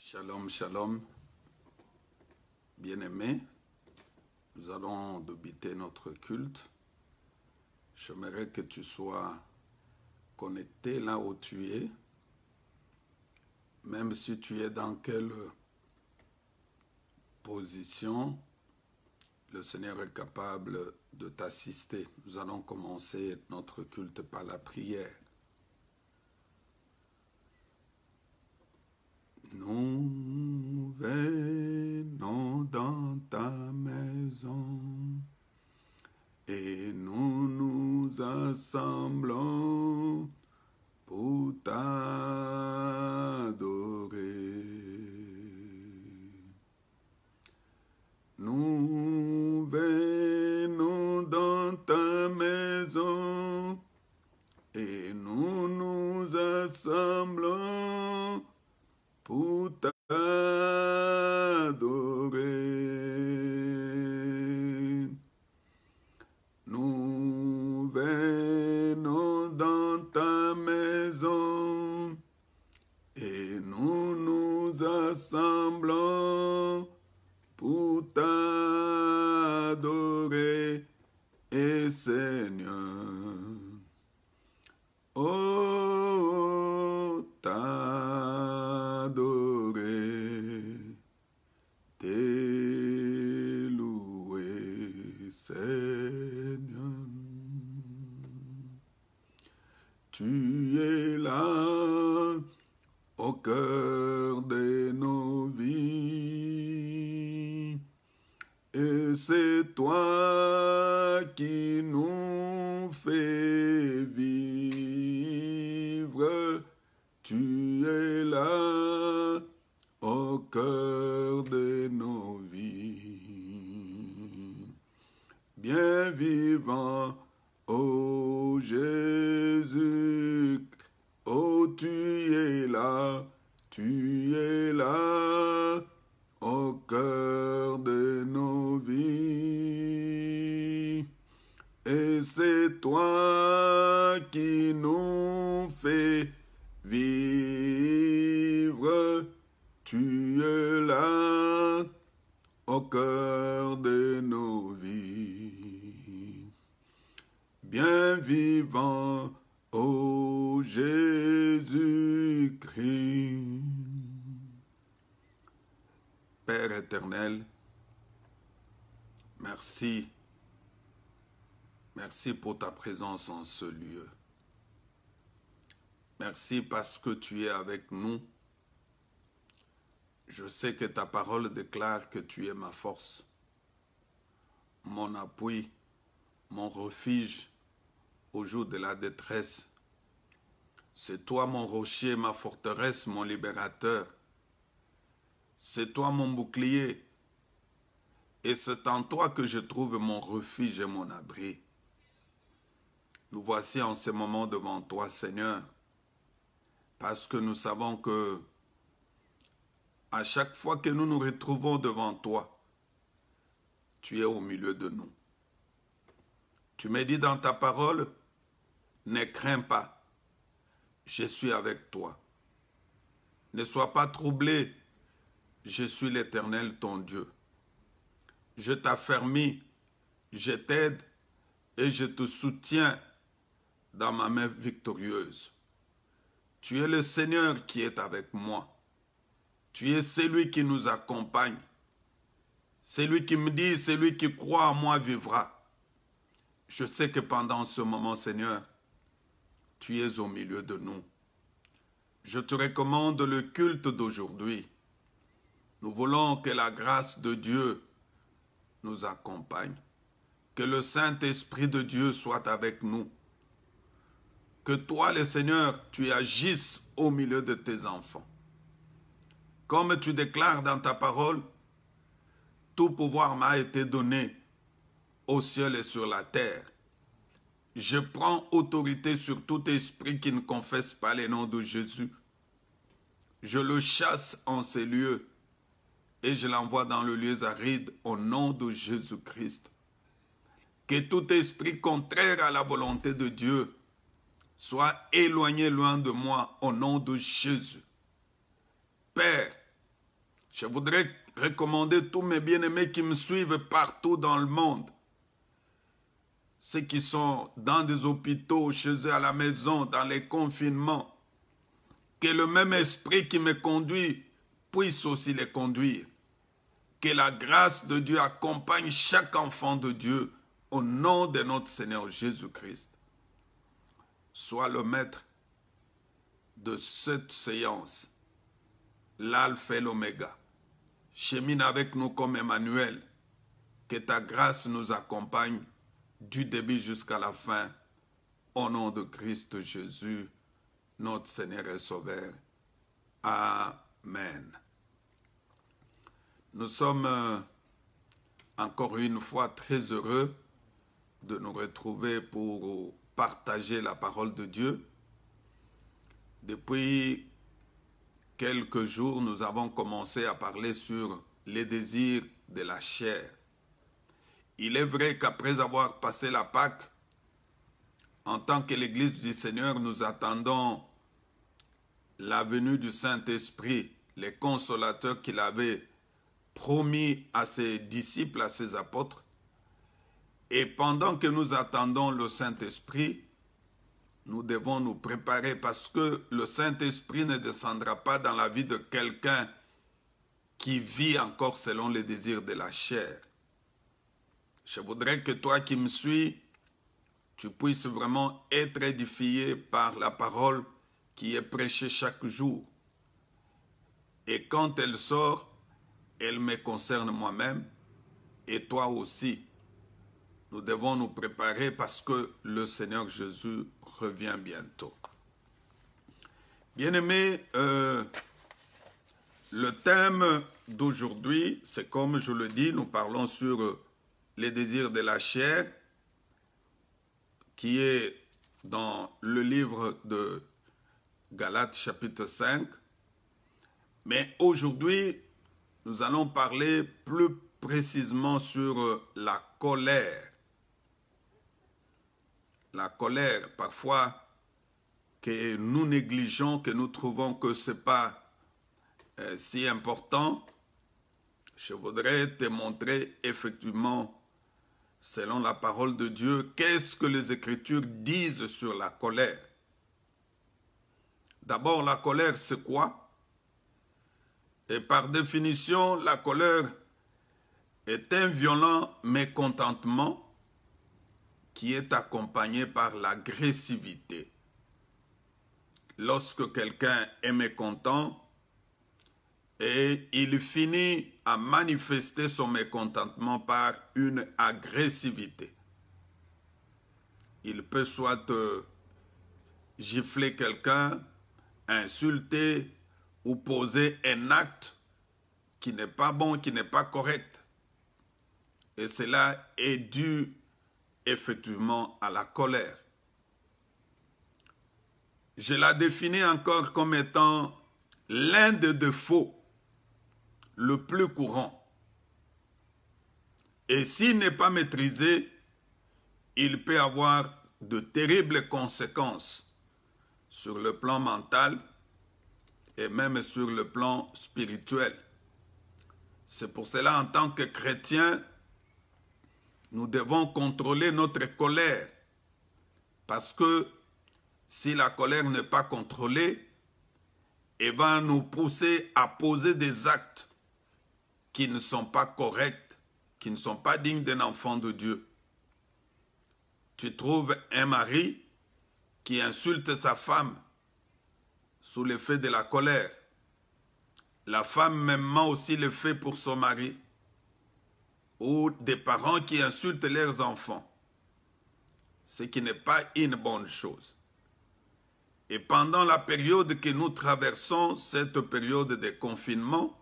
Shalom, shalom, bien-aimés, nous allons débuter notre culte. J'aimerais que tu sois connecté là où tu es, même si tu es dans quelle position, le Seigneur est capable de t'assister. Nous allons commencer notre culte par la prière. Nous venons dans ta maison et nous nous assemblons pour t'adorer. Nous venons dans ta maison et nous nous assemblons pour t'adorer. Nous venons dans ta maison et nous nous assemblons pour t'adorer, et Seigneur, oh, t'adorer, t'élouer, Seigneur. Tu es là au cœur de nos vies, et c'est toi qui nous fais vivre. Tu es là au cœur de nos vies. Bien vivant, ô Jésus, oh tu es là au cœur de nos vies. Et c'est toi qui nous fais vivre. Tu es là au cœur de nos vies. Bien vivant, ô Jésus-Christ. Père éternel, merci. Merci pour ta présence en ce lieu. Merci parce que tu es avec nous. Je sais que ta parole déclare que tu es ma force, mon appui, mon refuge au jour de la détresse. C'est toi mon rocher, ma forteresse, mon libérateur. C'est toi mon bouclier. Et c'est en toi que je trouve mon refuge et mon abri. Nous voici en ce moment devant toi, Seigneur, parce que nous savons que à chaque fois que nous nous retrouvons devant toi, tu es au milieu de nous. Tu me dis dans ta parole, ne crains pas, je suis avec toi. Ne sois pas troublé, je suis l'Éternel ton Dieu. Je t'affermis, je t'aide et je te soutiens dans ma main victorieuse. Tu es le Seigneur qui est avec moi. Tu es celui qui nous accompagne. Celui qui me dit, celui qui croit en moi vivra. Je sais que pendant ce moment, Seigneur, tu es au milieu de nous. Je te recommande le culte d'aujourd'hui. Nous voulons que la grâce de Dieu nous accompagne. Que le Saint-Esprit de Dieu soit avec nous. Que toi, le Seigneur, tu agisses au milieu de tes enfants. Comme tu déclares dans ta parole, tout pouvoir m'a été donné au ciel et sur la terre. Je prends autorité sur tout esprit qui ne confesse pas le nom de Jésus. Je le chasse en ces lieux et je l'envoie dans le lieu aride au nom de Jésus-Christ. Que tout esprit contraire à la volonté de Dieu soit éloigné loin de moi au nom de Jésus. Père, Je voudrais recommander tous mes bien-aimés qui me suivent partout dans le monde. Ceux qui sont dans des hôpitaux, chez eux à la maison, dans les confinements. Que le même esprit qui me conduit puisse aussi les conduire. Que la grâce de Dieu accompagne chaque enfant de Dieu au nom de notre Seigneur Jésus-Christ. Sois le maître de cette séance, l'alpha et l'oméga. Chemine avec nous comme Emmanuel. Que ta grâce nous accompagne du début jusqu'à la fin. Au nom de Christ Jésus, notre Seigneur et Sauveur. Amen. Nous sommes encore une fois très heureux de nous retrouver pour partager la parole de Dieu. Depuis quelques jours, nous avons commencé à parler sur les désirs de la chair. Il est vrai qu'après avoir passé la Pâque, en tant que l'Église du Seigneur, nous attendons la venue du Saint-Esprit, les consolateurs qu'il avait promis à ses disciples, à ses apôtres. Et pendant que nous attendons le Saint-Esprit, nous devons nous préparer parce que le Saint-Esprit ne descendra pas dans la vie de quelqu'un qui vit encore selon les désirs de la chair. Je voudrais que toi qui me suis, tu puisses vraiment être édifié par la parole qui est prêchée chaque jour. Et quand elle sort, elle me concerne moi-même et toi aussi. Nous devons nous préparer parce que le Seigneur Jésus revient bientôt. Bien-aimés, le thème d'aujourd'hui, c'est comme je le dis, nous parlons sur les désirs de la chair, qui est dans le livre de Galates chapitre 5. Mais aujourd'hui, nous allons parler plus précisément sur la colère. La colère, parfois, que nous négligeons, que nous trouvons que ce n'est pas si important. Je voudrais te montrer effectivement, selon la parole de Dieu, qu'est-ce que les Écritures disent sur la colère. D'abord, la colère, c'est quoi? Et par définition, la colère est un violent mécontentement qui est accompagné par l'agressivité. Lorsque quelqu'un est mécontent et il finit à manifester son mécontentement par une agressivité. Il peut soit gifler quelqu'un, insulter ou poser un acte qui n'est pas bon, qui n'est pas correct. Et cela est dû effectivement à la colère. Je la définis encore comme étant l'un des défauts le plus courant. Et s'il n'est pas maîtrisé, il peut avoir de terribles conséquences sur le plan mental et même sur le plan spirituel. C'est pour cela, en tant que chrétien, nous devons contrôler notre colère. Parce que si la colère n'est pas contrôlée, elle va nous pousser à poser des actes qui ne sont pas corrects, qui ne sont pas dignes d'un enfant de Dieu. Tu trouves un mari qui insulte sa femme sous l'effet de la colère. La femme mêmement aussi le fait pour son mari. Ou des parents qui insultent leurs enfants. Ce qui n'est pas une bonne chose. Et pendant la période que nous traversons, cette période de confinement,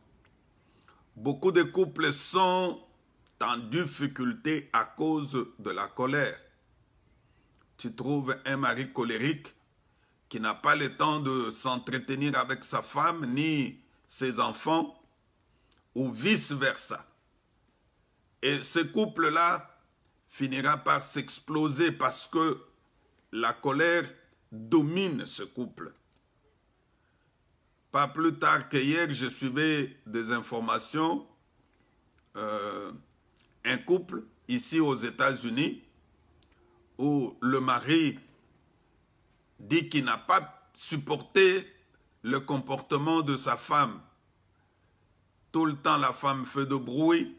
beaucoup de couples sont en difficulté à cause de la colère. Tu trouves un mari colérique qui n'a pas le temps de s'entretenir avec sa femme ni ses enfants, ou vice-versa. Et ce couple-là finira par s'exploser parce que la colère domine ce couple. Pas plus tard qu'hier, je suivais des informations. Un couple ici aux États-Unis où le mari dit qu'il n'a pas supporté le comportement de sa femme. Tout le temps, la femme fait de bruit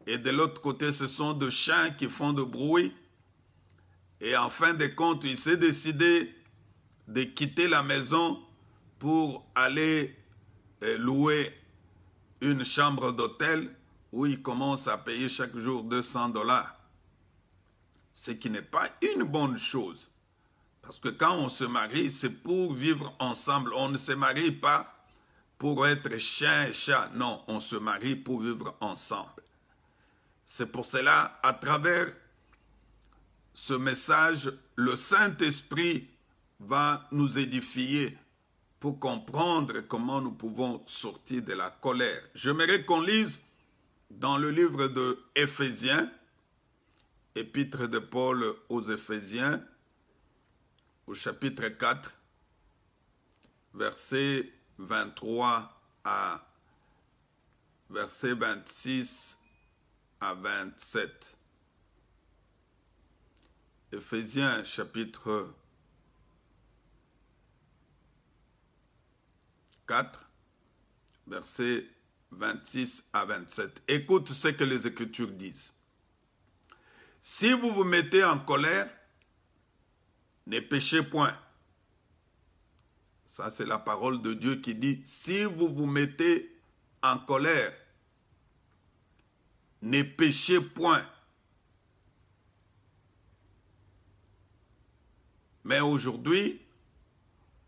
et de l'autre côté, ce sont des chiens qui font de bruit. Et en fin de compte, il s'est décidé de quitter la maison pour aller louer une chambre d'hôtel où il commence à payer chaque jour $200. Ce qui n'est pas une bonne chose. Parce que quand on se marie, c'est pour vivre ensemble. On ne se marie pas pour être chien et chat. Non, on se marie pour vivre ensemble. C'est pour cela, à travers ce message, le Saint-Esprit va nous édifier pour comprendre comment nous pouvons sortir de la colère. J'aimerais qu'on lise dans le livre de Éphésiens, épître de Paul aux Éphésiens, au chapitre 4, verset 23 à verset 26 à 27. Éphésiens chapitre 4, versets 26 à 27. Écoute ce que les Écritures disent. Si vous vous mettez en colère, ne péchez point. Ça, c'est la parole de Dieu qui dit, si vous vous mettez en colère, ne péchez point. Mais aujourd'hui,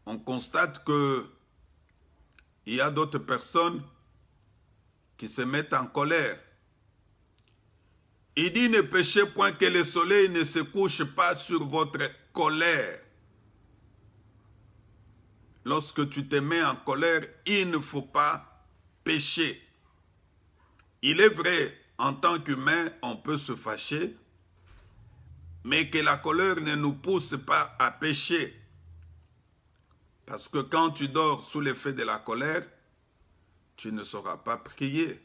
on constate que il y a d'autres personnes qui se mettent en colère. Il dit, ne péchez point, que le soleil ne se couche pas sur votre colère. Lorsque tu te mets en colère, il ne faut pas pécher. Il est vrai, en tant qu'humain, on peut se fâcher, mais que la colère ne nous pousse pas à pécher. Parce que quand tu dors sous l'effet de la colère, tu ne sauras pas prier.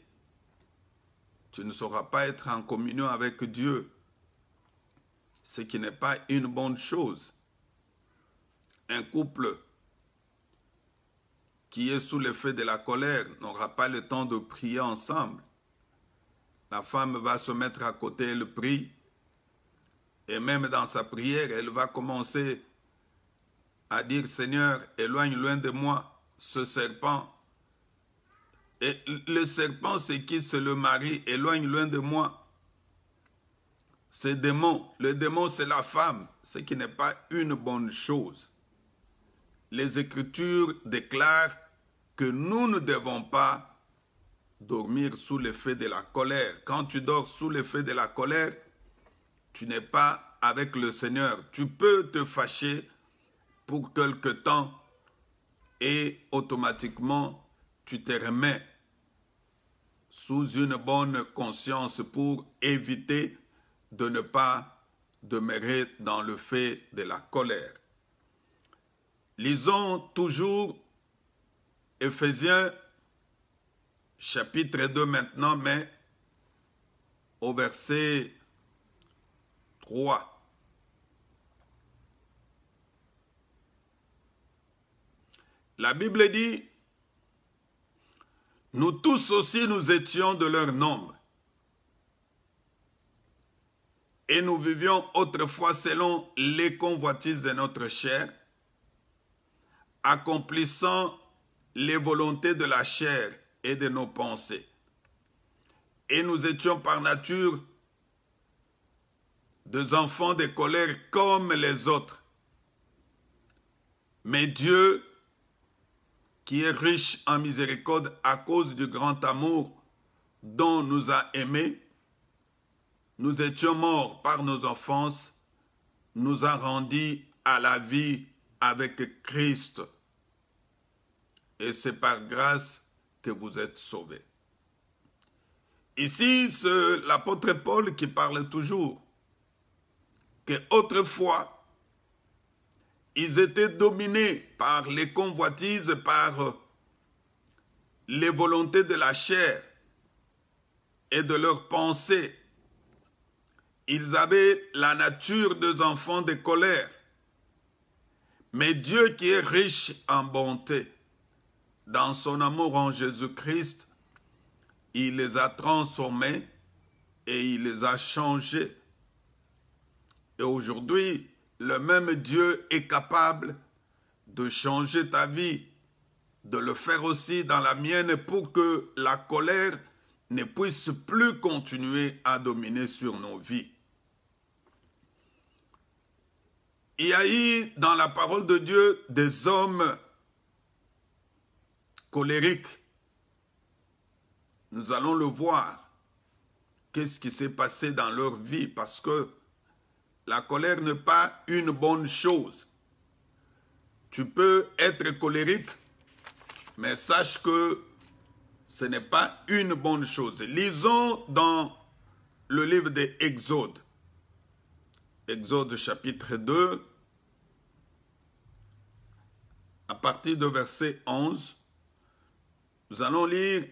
Tu ne sauras pas être en communion avec Dieu. Ce qui n'est pas une bonne chose. Un couple qui est sous l'effet de la colère n'aura pas le temps de prier ensemble. La femme va se mettre à côté, elle prie. Et même dans sa prière, elle va commencer à dire, Seigneur, éloigne loin de moi ce serpent. Et le serpent, c'est qui? C'est le mari. Éloigne loin de moi ces démons. Le démon, c'est la femme, ce qui n'est pas une bonne chose. Les Écritures déclarent que nous ne devons pas dormir sous l'effet de la colère. Quand tu dors sous l'effet de la colère, tu n'es pas avec le Seigneur. Tu peux te fâcher pour quelque temps et automatiquement tu te remets sous une bonne conscience pour éviter de ne pas demeurer dans le fait de la colère. Lisons toujours Éphésiens chapitre 2 maintenant, mais au verset 3. La Bible dit, nous tous aussi nous étions de leur nombre. Et nous vivions autrefois selon les convoitises de notre chair, accomplissant les volontés de la chair et de nos pensées. Et nous étions par nature des enfants de colère comme les autres. Mais Dieu, qui est riche en miséricorde à cause du grand amour dont nous a aimés, nous étions morts par nos offenses, nous a rendus à la vie avec Christ. Et c'est par grâce que vous êtes sauvés. Ici, c'est l'apôtre Paul qui parle toujours qu'autrefois, ils étaient dominés par les convoitises, par les volontés de la chair et de leurs pensées. Ils avaient la nature des enfants de colère. Mais Dieu qui est riche en bonté, dans son amour en Jésus-Christ, il les a transformés et il les a changés. Et aujourd'hui, le même Dieu est capable de changer ta vie, de le faire aussi dans la mienne pour que la colère ne puisse plus continuer à dominer sur nos vies. Il y a eu dans la parole de Dieu des hommes colériques. Nous allons le voir. Qu'est-ce qui s'est passé dans leur vie? Parce que la colère n'est pas une bonne chose. Tu peux être colérique, mais sache que ce n'est pas une bonne chose. Lisons dans le livre de Exode. Exode chapitre 2, à partir de verset 11, nous allons lire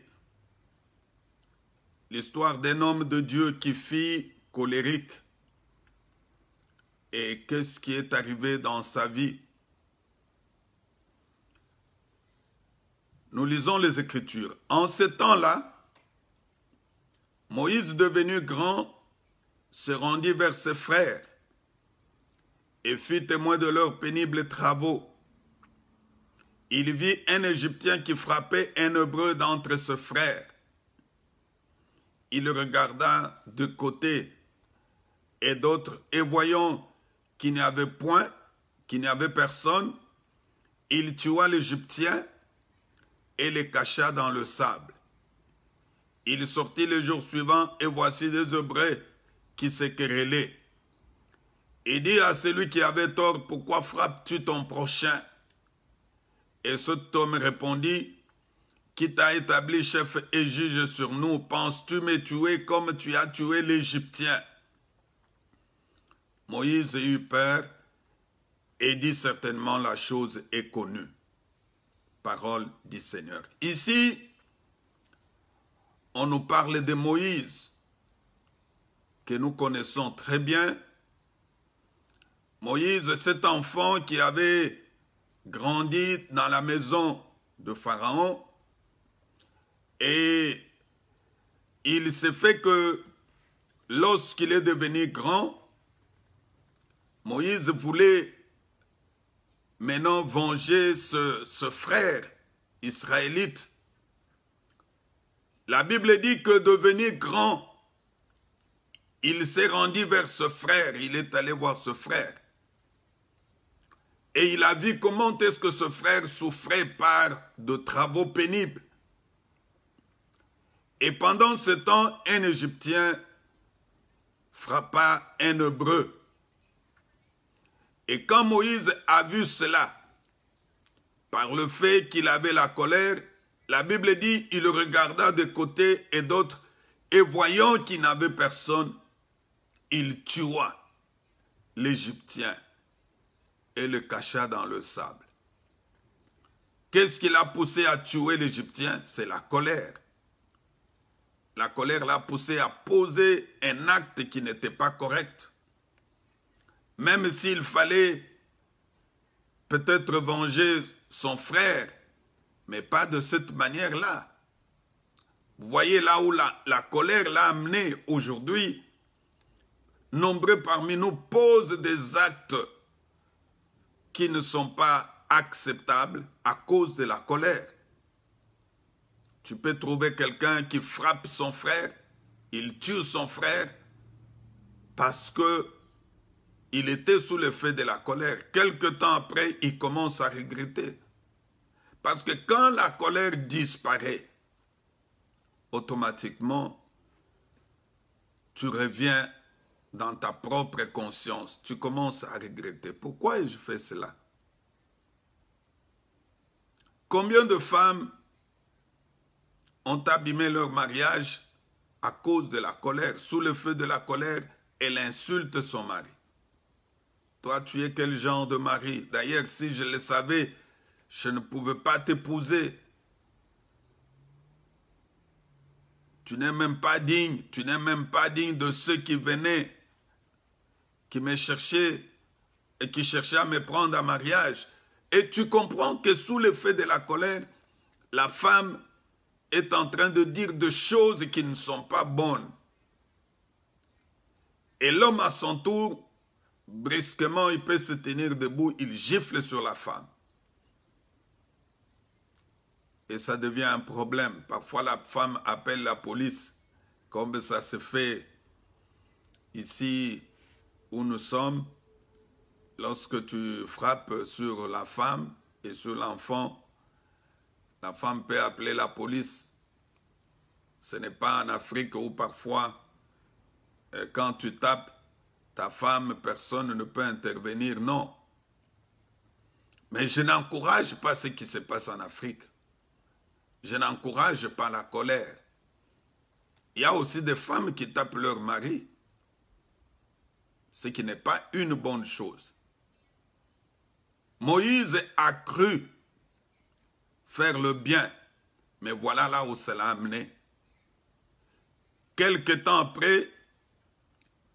l'histoire d'un homme de Dieu qui fut colérique et qu'est-ce qui est arrivé dans sa vie. Nous lisons les Écritures. En ce temps-là, Moïse, devenu grand, se rendit vers ses frères et fut témoin de leurs pénibles travaux. Il vit un Égyptien qui frappait un Hébreu d'entre ses frères. Il regarda de côté et d'autre, et voyant qu'il n'y avait point, qu'il n'y avait personne, il tua l'Égyptien et le cacha dans le sable. Il sortit le jour suivant, et voici des Hébreux qui se querellaient. Il dit à celui qui avait tort, « Pourquoi frappes-tu ton prochain ?» Et cet homme répondit, « Qui t'a établi chef et juge sur nous, penses-tu me tuer comme tu as tué l'Égyptien ?» Moïse eut peur et dit, « Certainement la chose est connue. » Parole du Seigneur. Ici, on nous parle de Moïse, que nous connaissons très bien. Moïse, cet enfant qui avait grandi dans la maison de Pharaon, et il s'est fait que lorsqu'il est devenu grand, Moïse voulait maintenant venger ce frère israélite. La Bible dit que devenu grand, il s'est rendu vers ce frère, il est allé voir ce frère. Et il a vu comment est-ce que ce frère souffrait par de travaux pénibles. Et pendant ce temps, un Égyptien frappa un Hébreu. Et quand Moïse a vu cela, par le fait qu'il avait la colère, la Bible dit, il regarda de côté et d'autre, et voyant qu'il n'avait personne, il tua l'Égyptien et le cacha dans le sable. Qu'est-ce qui l'a poussé à tuer l'Égyptien? C'est la colère. La colère l'a poussé à poser un acte qui n'était pas correct. Même s'il fallait peut-être venger son frère, mais pas de cette manière-là. Vous voyez là où la colère l'a amené aujourd'hui. Nombreux parmi nous posent des actes qui ne sont pas acceptables à cause de la colère. Tu peux trouver quelqu'un qui frappe son frère, il tue son frère parce que il était sous l'effet de la colère. Quelque temps après, il commence à regretter. Parce que quand la colère disparaît, automatiquement, tu reviens dans ta propre conscience. Tu commences à regretter. Pourquoi ai-je fait cela? Combien de femmes ont abîmé leur mariage à cause de la colère? Sous le feu de la colère, elle insulte son mari. Toi, tu es quel genre de mari? D'ailleurs, si je le savais, je ne pouvais pas t'épouser. tu n'es même pas digne, tu n'es même pas digne de ceux qui venaient, qui me cherchaient et qui cherchaient à me prendre en mariage. Et tu comprends que sous l'effet de la colère, la femme est en train de dire des choses qui ne sont pas bonnes. Et l'homme à son tour, brusquement, il peut se tenir debout, il gifle sur la femme. Et ça devient un problème. Parfois, la femme appelle la police, comme ça se fait ici où nous sommes. Lorsque tu frappes sur la femme et sur l'enfant, la femme peut appeler la police. Ce n'est pas en Afrique où parfois, quand tu tapes ta femme, personne ne peut intervenir. Non. Mais je n'encourage pas ce qui se passe en Afrique. Je n'encourage pas la colère. Il y a aussi des femmes qui tapent leur mari, ce qui n'est pas une bonne chose. Moïse a cru faire le bien, mais voilà là où cela a amené. Quelque temps après,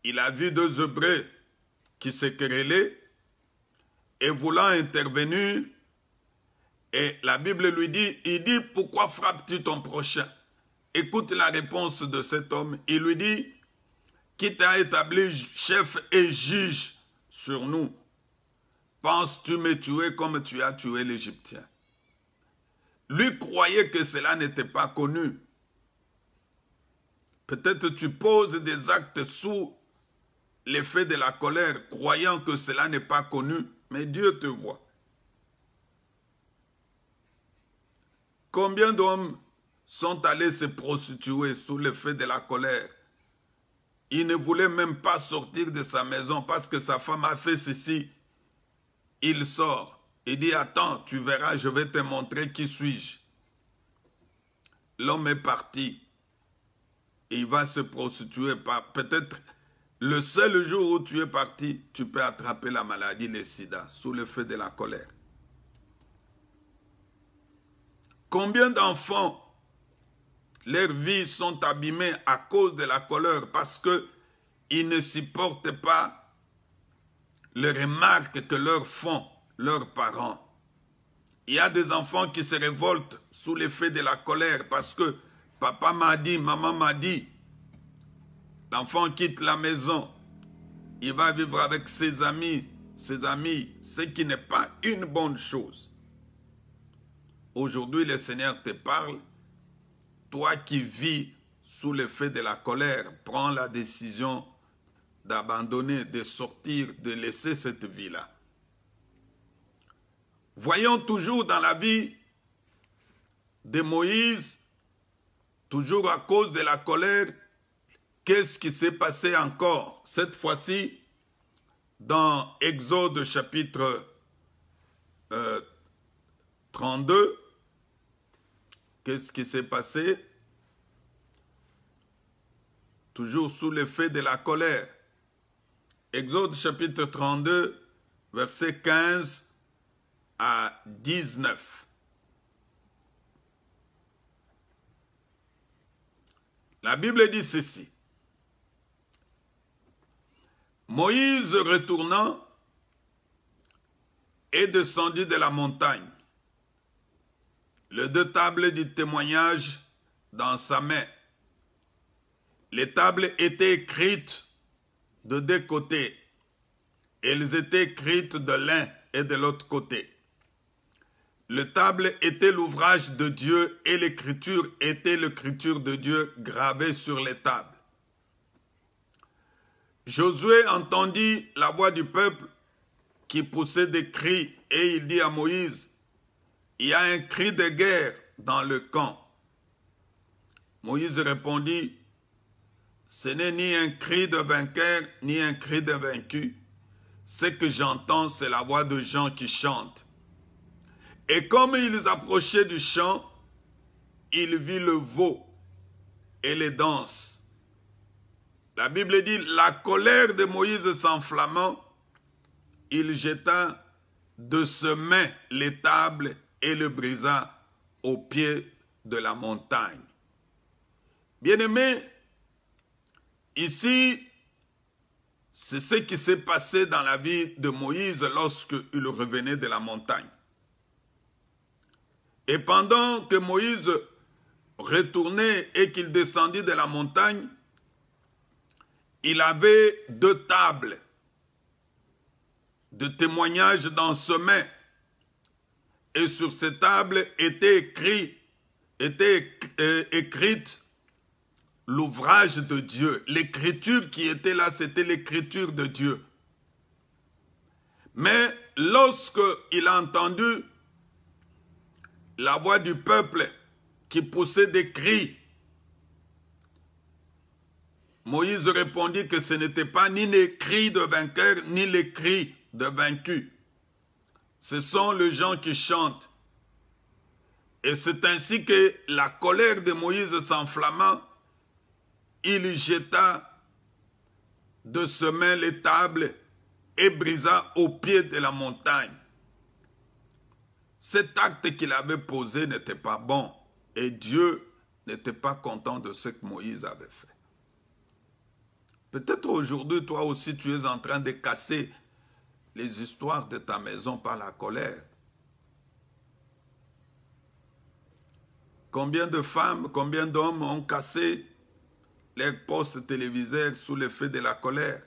il a vu deux Hébreux qui se querellaient et voulant intervenir, et la Bible lui dit, il dit, pourquoi frappes-tu ton prochain? Écoute la réponse de cet homme. Il lui dit, qui t'a établi chef et juge sur nous? Penses-tu me tuer comme tu as tué l'Égyptien? Lui croyait que cela n'était pas connu. Peut-être tu poses des actes sous l'effet de la colère, croyant que cela n'est pas connu, mais Dieu te voit. Combien d'hommes sont allés se prostituer sous l'effet de la colère? Il ne voulait même pas sortir de sa maison parce que sa femme a fait ceci. Il sort et dit, attends, tu verras, je vais te montrer qui suis-je. L'homme est parti. Et il va se prostituer. Peut-être le seul jour où tu es parti, tu peux attraper la maladie, le sida, sous l'effet de la colère. Combien d'enfants, leurs vies sont abîmées à cause de la colère parce qu'ils ne supportent pas les remarques que leur font leurs parents. Il y a des enfants qui se révoltent sous l'effet de la colère parce que papa m'a dit, maman m'a dit. L'enfant quitte la maison, il va vivre avec ses amis, ce qui n'est pas une bonne chose. Aujourd'hui, le Seigneur te parle. Toi qui vis sous l'effet de la colère, prends la décision d'abandonner, de sortir, de laisser cette vie-là. Voyons toujours dans la vie de Moïse, toujours à cause de la colère, qu'est-ce qui s'est passé encore? Cette fois-ci, dans Exode chapitre 32, qu'est-ce qui s'est passé? Toujours sous l'effet de la colère. Exode chapitre 32, versets 15 à 19. La Bible dit ceci. Moïse retournant est descendu de la montagne, les deux tables du témoignage dans sa main. Les tables étaient écrites de deux côtés. Elles étaient écrites de l'un et de l'autre côté. Les tables étaient l'ouvrage de Dieu et l'écriture était l'écriture de Dieu gravée sur les tables. Josué entendit la voix du peuple qui poussait des cris et il dit à Moïse, il y a un cri de guerre dans le camp. Moïse répondit, ce n'est ni un cri de vainqueur ni un cri de vaincu. Ce que j'entends, c'est la voix de gens qui chantent. Et comme ils approchaient du champ, il vit le veau et les danses. La Bible dit, la colère de Moïse s'enflammant, il jeta de ses mains les tables et le brisa au pied de la montagne. Bien-aimés, ici, c'est ce qui s'est passé dans la vie de Moïse lorsqu'il revenait de la montagne. Et pendant que Moïse retournait et qu'il descendit de la montagne, il avait 2 tables de témoignage dans ses mains. Et sur ces tables était écrite l'ouvrage de Dieu. L'écriture qui était là, c'était l'écriture de Dieu. Mais lorsqu'il a entendu la voix du peuple qui poussait des cris, Moïse répondit que ce n'était pas ni les cris de vainqueur, ni les cris de vaincus. Ce sont les gens qui chantent. Et c'est ainsi que la colère de Moïse s'enflamma. Il jeta de ses mains les tables et brisa au pied de la montagne. Cet acte qu'il avait posé n'était pas bon. Et Dieu n'était pas content de ce que Moïse avait fait. Peut-être aujourd'hui, toi aussi, tu es en train de casser les histoires de ta maison par la colère. Combien de femmes, combien d'hommes ont cassé leurs postes téléviseurs sous l'effet de la colère?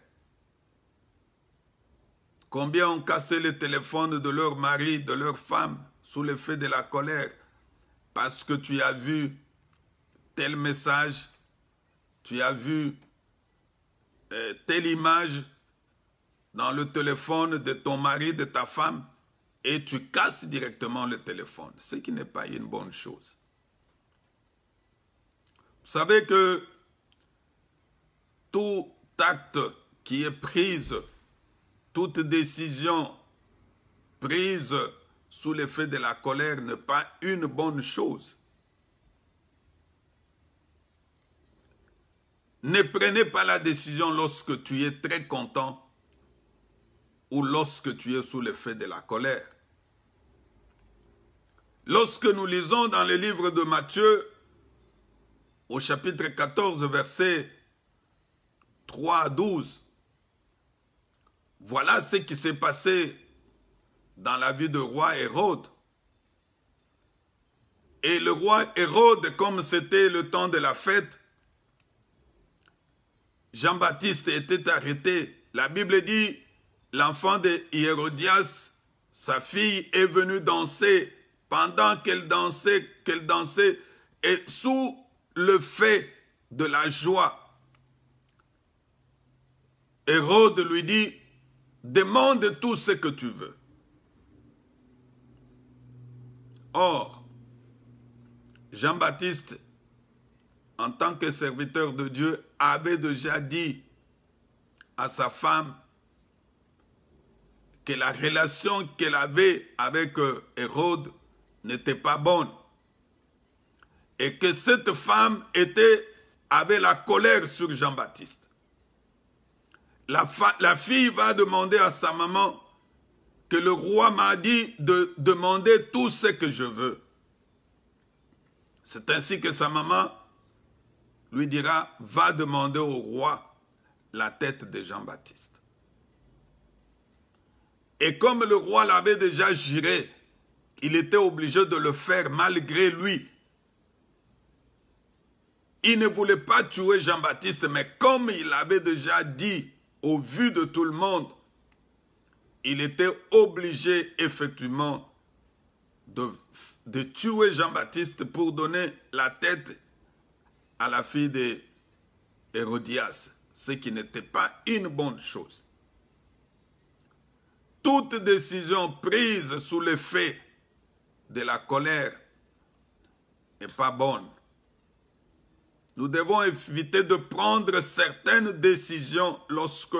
Combien ont cassé les téléphones de leur mari, de leur femme, sous l'effet de la colère? Parce que tu as vu tel message, tu as vu telle image dans le téléphone de ton mari, de ta femme, et tu casses directement le téléphone, ce qui n'est pas une bonne chose. Vous savez que tout acte qui est pris, toute décision prise sous l'effet de la colère n'est pas une bonne chose. Ne prenez pas la décision lorsque tu es très content ou lorsque tu es sous l'effet de la colère. Lorsque nous lisons dans le livre de Matthieu, au chapitre 14, versets 3 à 12, voilà ce qui s'est passé dans la vie du roi Hérode. Et le roi Hérode, comme c'était le temps de la fête, Jean-Baptiste était arrêté. La Bible dit, l'enfant de Hérodias, sa fille, est venue danser. Pendant qu'elle dansait, et sous le fait de la joie, Hérode lui dit, demande tout ce que tu veux. Or, Jean-Baptiste, en tant que serviteur de Dieu, avait déjà dit à sa femme que la relation qu'elle avait avec Hérode n'était pas bonne. Et que cette femme avait la colère sur Jean-Baptiste. La fille va demander à sa maman que le roi m'a dit de demander tout ce que je veux. C'est ainsi que sa maman lui dira, va demander au roi la tête de Jean-Baptiste. Et comme le roi l'avait déjà juré, il était obligé de le faire malgré lui. Il ne voulait pas tuer Jean-Baptiste, mais comme il avait déjà dit au vu de tout le monde, il était obligé effectivement de tuer Jean-Baptiste pour donner la tête à la fille de Hérodias, ce qui n'était pas une bonne chose. Toute décision prise sous l'effet de la colère n'est pas bonne. Nous devons éviter de prendre certaines décisions lorsque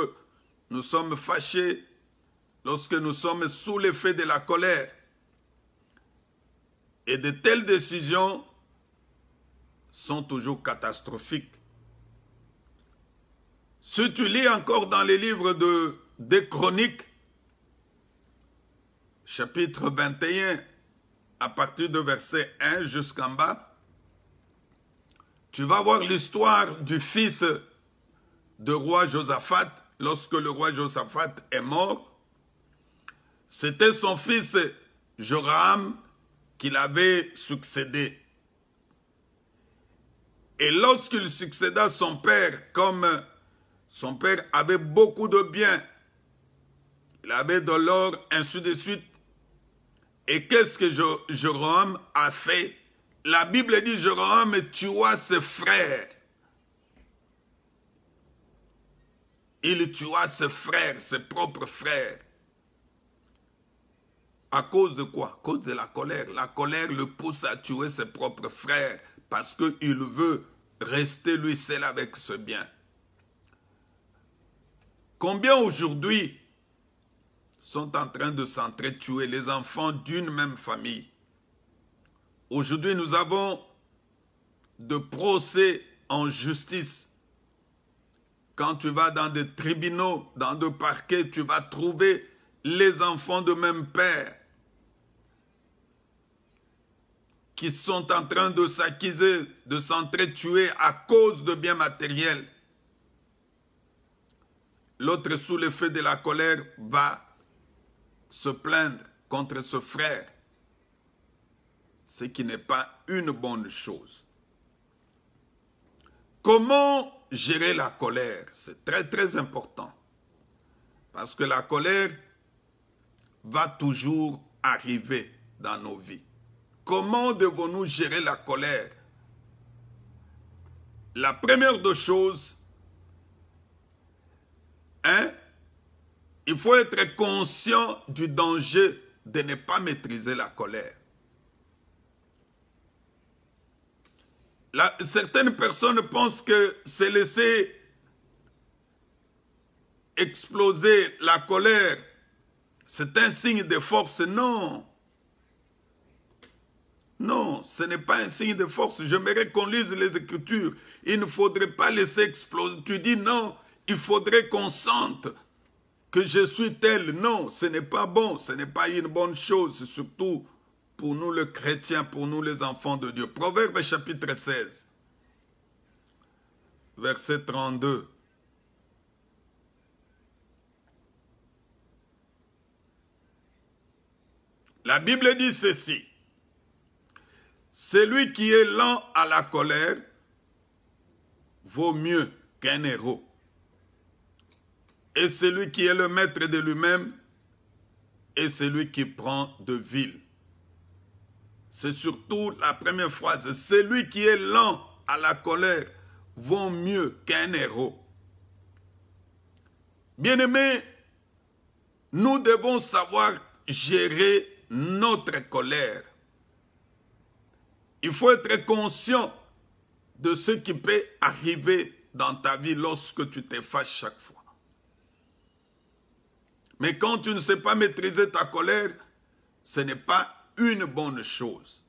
nous sommes fâchés, lorsque nous sommes sous l'effet de la colère. Et de telles décisions sont toujours catastrophiques. Si tu lis encore dans les livres des Chroniques, chapitre 21, à partir de verset 1 jusqu'en bas, Tu vas voir l'histoire du fils de roi Josaphat. Lorsque le roi Josaphat est mort, c'était son fils Joram qui l'avait succédé. Et lorsqu'il succéda son père, comme son père avait beaucoup de biens, il avait de l'or, ainsi de suite. Et qu'est-ce que Joram a fait? La Bible dit Joram tua ses frères. Il tua ses frères, ses propres frères. À cause de quoi? À cause de la colère. La colère le pousse à tuer ses propres frères parce qu'il veut rester lui seul avec ce bien. Combien aujourd'hui sont en train de s'entretuer les enfants d'une même famille? Aujourd'hui, nous avons de procès en justice. Quand tu vas dans des tribunaux, dans des parquets, tu vas trouver les enfants de même père qui sont en train de s'acquiser, de s'entretuer à cause de biens matériels. L'autre, sous l'effet de la colère, va se plaindre contre ce frère, ce qui n'est pas une bonne chose. Comment gérer la colère? C'est très très important. Parce que la colère va toujours arriver dans nos vies. Comment devons-nous gérer la colère? La première des choses, il faut être conscient du danger de ne pas maîtriser la colère. Certaines personnes pensent que c'est laisser exploser la colère, c'est un signe de force. Non. Non, ce n'est pas un signe de force. J'aimerais qu'on lise les Écritures. Il ne faudrait pas laisser exploser. Tu dis non, il faudrait qu'on sente que je suis tel. Non, ce n'est pas bon, ce n'est pas une bonne chose, surtout pour nous les chrétiens, pour nous les enfants de Dieu. Proverbe chapitre 16, verset 32. La Bible dit ceci: celui qui est lent à la colère vaut mieux qu'un héros. Et celui qui est le maître de lui-même est celui qui prend de ville. C'est surtout la première phrase. Celui qui est lent à la colère vaut mieux qu'un héros. Bien-aimés, nous devons savoir gérer notre colère. Il faut être conscient de ce qui peut arriver dans ta vie lorsque tu te fâches chaque fois. Mais quand tu ne sais pas maîtriser ta colère, ce n'est pas une bonne chose.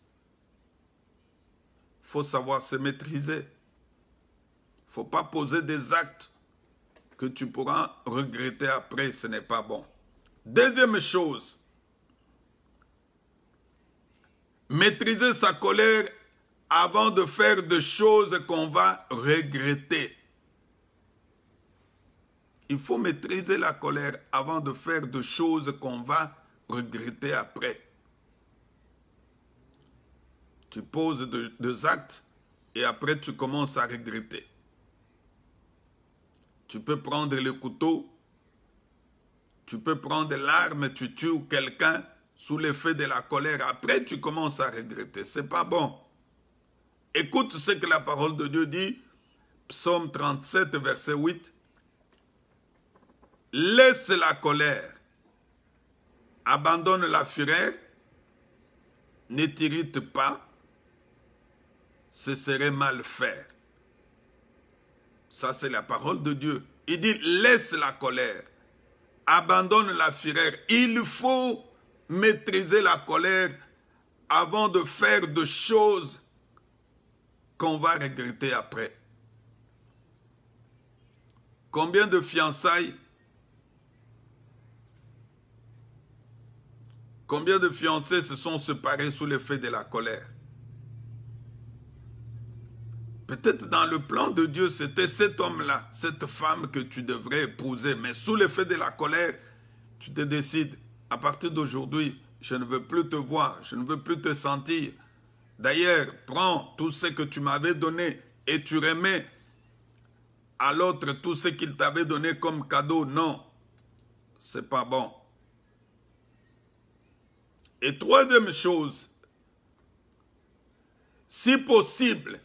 Il faut savoir se maîtriser. Il ne faut pas poser des actes que tu pourras regretter après, ce n'est pas bon. Deuxième chose, maîtriser sa colère avant de faire des choses qu'on va regretter. Il faut maîtriser la colère avant de faire des choses qu'on va regretter après. Tu poses des actes et après tu commences à regretter. Tu peux prendre le couteau, tu peux prendre l'arme, tu tues quelqu'un sous l'effet de la colère. Après tu commences à regretter. Ce n'est pas bon. Écoute ce que la parole de Dieu dit, Psaume 37, verset 8. Laisse la colère, abandonne la fureur, ne t'irrite pas, ce serait mal faire. Ça, c'est la parole de Dieu. Il dit, laisse la colère, abandonne la fureur. Il faut maîtriser la colère avant de faire des choses qu'on va regretter après. Combien de fiançailles Combien de fiancés se sont séparés sous l'effet de la colère? Peut-être dans le plan de Dieu, c'était cet homme-là, cette femme que tu devrais épouser. Mais sous l'effet de la colère, tu te décides, à partir d'aujourd'hui, je ne veux plus te voir, je ne veux plus te sentir. D'ailleurs, prends tout ce que tu m'avais donné et tu remets à l'autre tout ce qu'il t'avait donné comme cadeau. Non, c'est pas bon. Et troisième chose, si possible,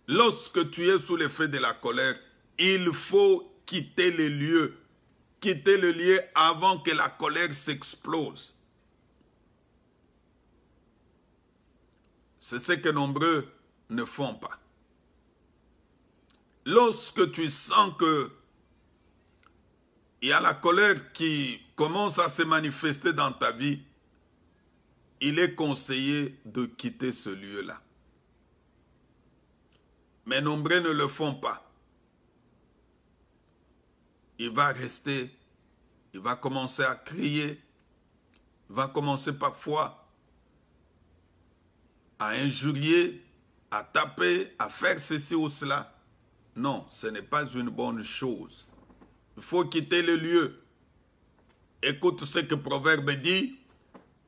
lorsque tu es sous l'effet de la colère, il faut quitter le lieu. Quitter le lieu avant que la colère s'explose. C'est ce que nombreux ne font pas. Lorsque tu sens que il y a la colère qui commence à se manifester dans ta vie, il est conseillé de quitter ce lieu-là. Mais nombreux ne le font pas. Il va rester, il va commencer à crier, il va commencer parfois à injurier, à taper, à faire ceci ou cela. Non, ce n'est pas une bonne chose. Il faut quitter le lieu. Écoute ce que Proverbe dit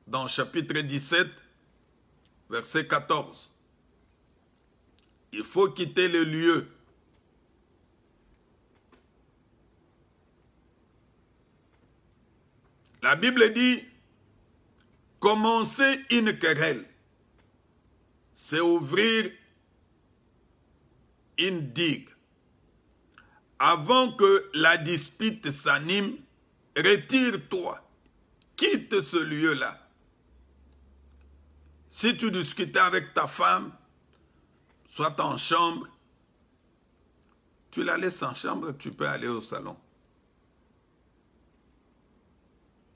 dans chapitre 17, verset 14. Il faut quitter le lieu. La Bible dit, commencer une querelle, c'est ouvrir une digue. Avant que la dispute s'anime, retire-toi, quitte ce lieu-là. Si tu discutais avec ta femme, soit en chambre, tu la laisses en chambre, tu peux aller au salon.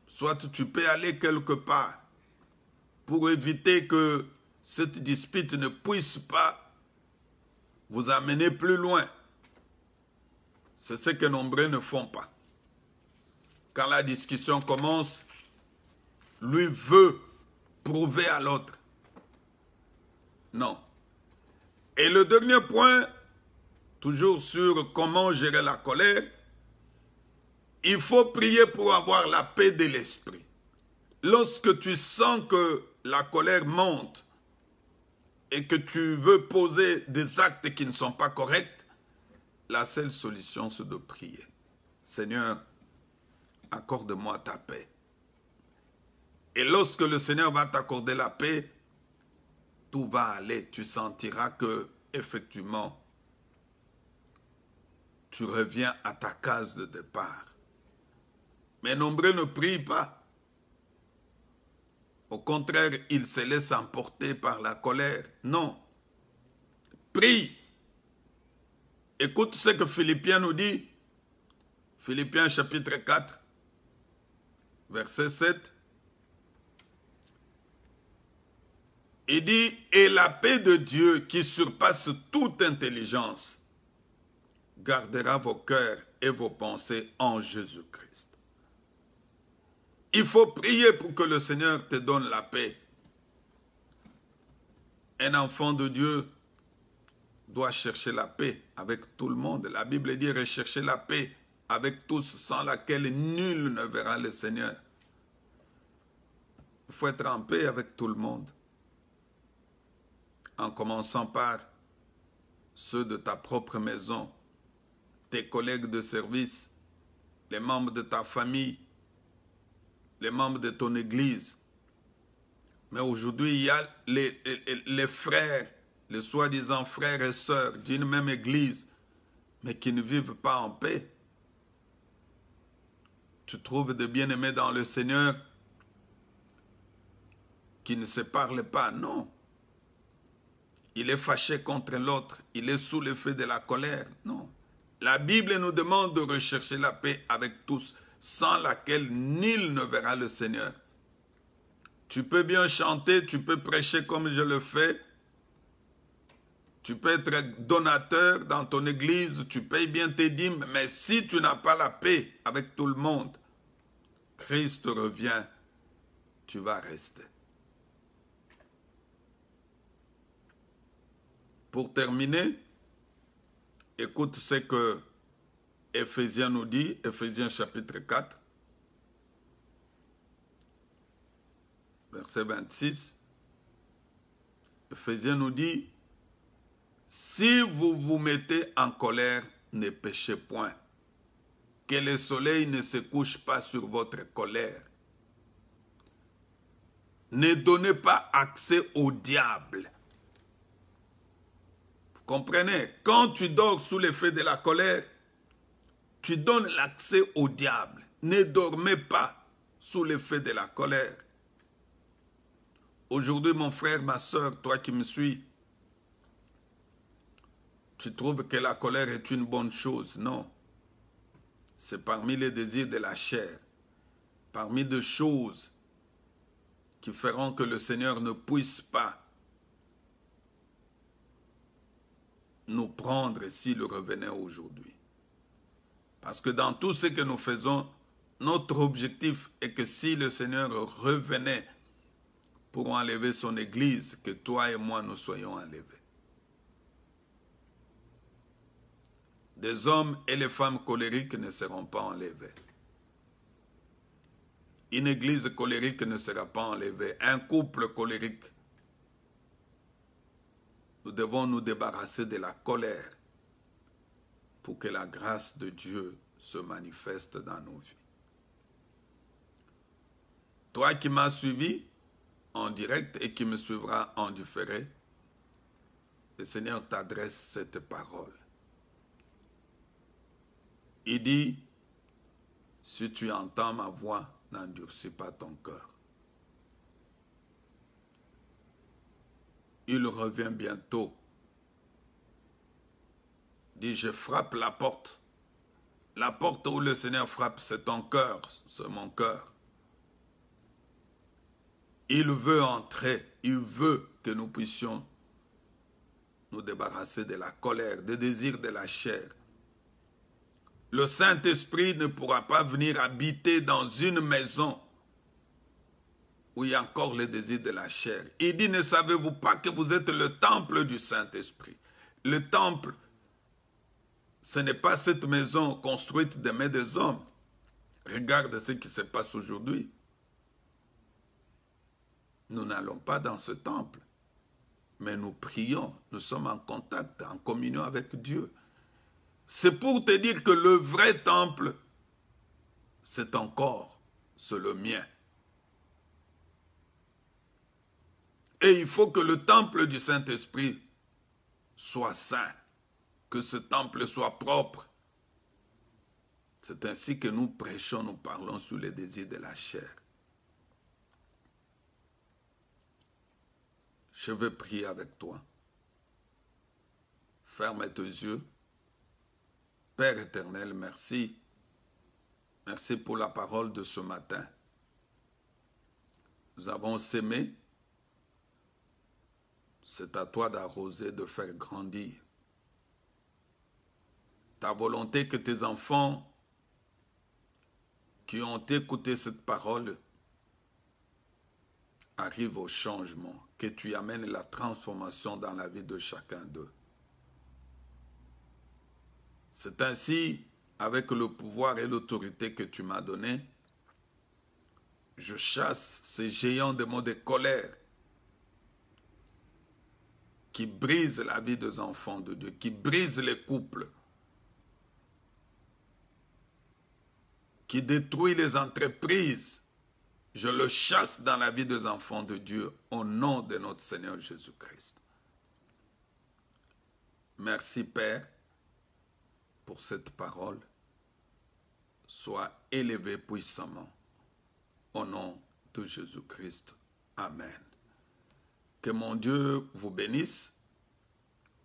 Soit tu peux aller quelque part pour éviter que cette dispute ne puisse pas vous amener plus loin. C'est ce que nombreux ne font pas. Quand la discussion commence, lui veut prouver à l'autre. Non. Et le dernier point, toujours sur comment gérer la colère, il faut prier pour avoir la paix de l'esprit. Lorsque tu sens que la colère monte et que tu veux poser des actes qui ne sont pas corrects, la seule solution, c'est de prier. Seigneur, accorde-moi ta paix. Et lorsque le Seigneur va t'accorder la paix, tout va aller. Tu sentiras que, effectivement, tu reviens à ta case de départ. Mais nombreux ne prient pas. Au contraire, ils se laissent emporter par la colère. Non. Prie. Écoute ce que Philippiens nous dit. Philippiens chapitre 4, verset 7. Il dit, et la paix de Dieu qui surpasse toute intelligence gardera vos cœurs et vos pensées en Jésus-Christ. Il faut prier pour que le Seigneur te donne la paix. Un enfant de Dieu doit chercher la paix avec tout le monde. La Bible dit rechercher la paix avec tous, sans laquelle nul ne verra le Seigneur. Il faut être en paix avec tout le monde. En commençant par ceux de ta propre maison, tes collègues de service, les membres de ta famille, les membres de ton église. Mais aujourd'hui, il y a les frères, les soi-disant frères et sœurs d'une même église, mais qui ne vivent pas en paix. Tu trouves des bien-aimés dans le Seigneur qui ne se parlent pas, non. Il est fâché contre l'autre, il est sous l'effet de la colère, non. La Bible nous demande de rechercher la paix avec tous, sans laquelle nul ne verra le Seigneur. Tu peux bien chanter, tu peux prêcher comme je le fais, tu peux être donateur dans ton église, tu payes bien tes dîmes, mais si tu n'as pas la paix avec tout le monde, Christ revient, tu vas rester. Pour terminer, écoute ce que Éphésiens nous dit, Éphésiens chapitre 4, verset 26. Éphésiens nous dit, si vous vous mettez en colère, ne péchez point. Que le soleil ne se couche pas sur votre colère. Ne donnez pas accès au diable. Vous comprenez? Quand tu dors sous l'effet de la colère, tu donnes l'accès au diable. Ne dormez pas sous l'effet de la colère. Aujourd'hui, mon frère, ma soeur, toi qui me suis, tu trouves que la colère est une bonne chose? Non. C'est parmi les désirs de la chair, parmi des choses qui feront que le Seigneur ne puisse pas nous prendre s'il revenait aujourd'hui. Parce que dans tout ce que nous faisons, notre objectif est que si le Seigneur revenait pour enlever son Église, que toi et moi nous soyons enlevés. Des hommes et les femmes colériques ne seront pas enlevés. Une église colérique ne sera pas enlevée. Un couple colérique. Nous devons nous débarrasser de la colère pour que la grâce de Dieu se manifeste dans nos vies. Toi qui m'as suivi en direct et qui me suivras en différé, le Seigneur t'adresse cette parole. Il dit, si tu entends ma voix, n'endurcis pas ton cœur. Il revient bientôt. Il dit, je frappe la porte. La porte où le Seigneur frappe, c'est ton cœur, c'est mon cœur. Il veut entrer, il veut que nous puissions nous débarrasser de la colère, des désirs de la chair. Le Saint-Esprit ne pourra pas venir habiter dans une maison où il y a encore les désirs de la chair. Il dit, ne savez-vous pas que vous êtes le temple du Saint-Esprit? Le temple, ce n'est pas cette maison construite des mains des hommes. Regarde ce qui se passe aujourd'hui. Nous n'allons pas dans ce temple, mais nous prions, nous sommes en contact, en communion avec Dieu. C'est pour te dire que le vrai temple, c'est ton corps, c'est le mien. Et il faut que le temple du Saint-Esprit soit saint, que ce temple soit propre. C'est ainsi que nous prêchons, nous parlons sur les désirs de la chair. Je veux prier avec toi. Ferme tes yeux. Père éternel, merci. Merci pour la parole de ce matin. Nous avons sémé. C'est à toi d'arroser, de faire grandir. Ta volonté que tes enfants qui ont écouté cette parole arrivent au changement, que tu amènes la transformation dans la vie de chacun d'eux. C'est ainsi, avec le pouvoir et l'autorité que tu m'as donné, je chasse ces géants de mots de colère qui brisent la vie des enfants de Dieu, qui brisent les couples, qui détruisent les entreprises. Je le chasse dans la vie des enfants de Dieu au nom de notre Seigneur Jésus-Christ. Merci Père pour cette parole. Sois élevé puissamment au nom de Jésus-Christ. Amen. Que mon Dieu vous bénisse.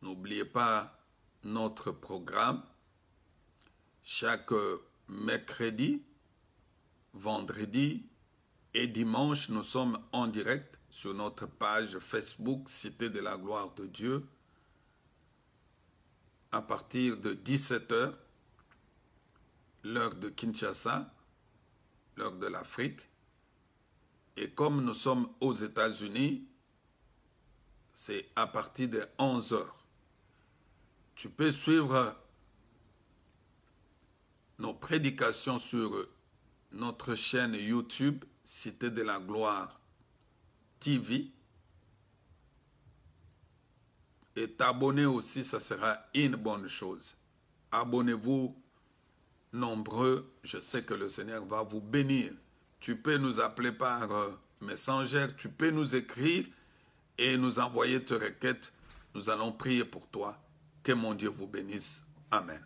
N'oubliez pas notre programme. Chaque mercredi, vendredi et dimanche, nous sommes en direct sur notre page Facebook Cité de la Gloire de Dieu à partir de 17 h, l'heure de Kinshasa, l'heure de l'Afrique. Et comme nous sommes aux États-Unis, c'est à partir de 11 h. Tu peux suivre nos prédications sur notre chaîne YouTube, Cité de la Gloire TV. Et t'abonner aussi, ça sera une bonne chose. Abonnez-vous nombreux, je sais que le Seigneur va vous bénir. Tu peux nous appeler par Messenger, tu peux nous écrire et nous envoyer tes requêtes. Nous allons prier pour toi. Que mon Dieu vous bénisse. Amen.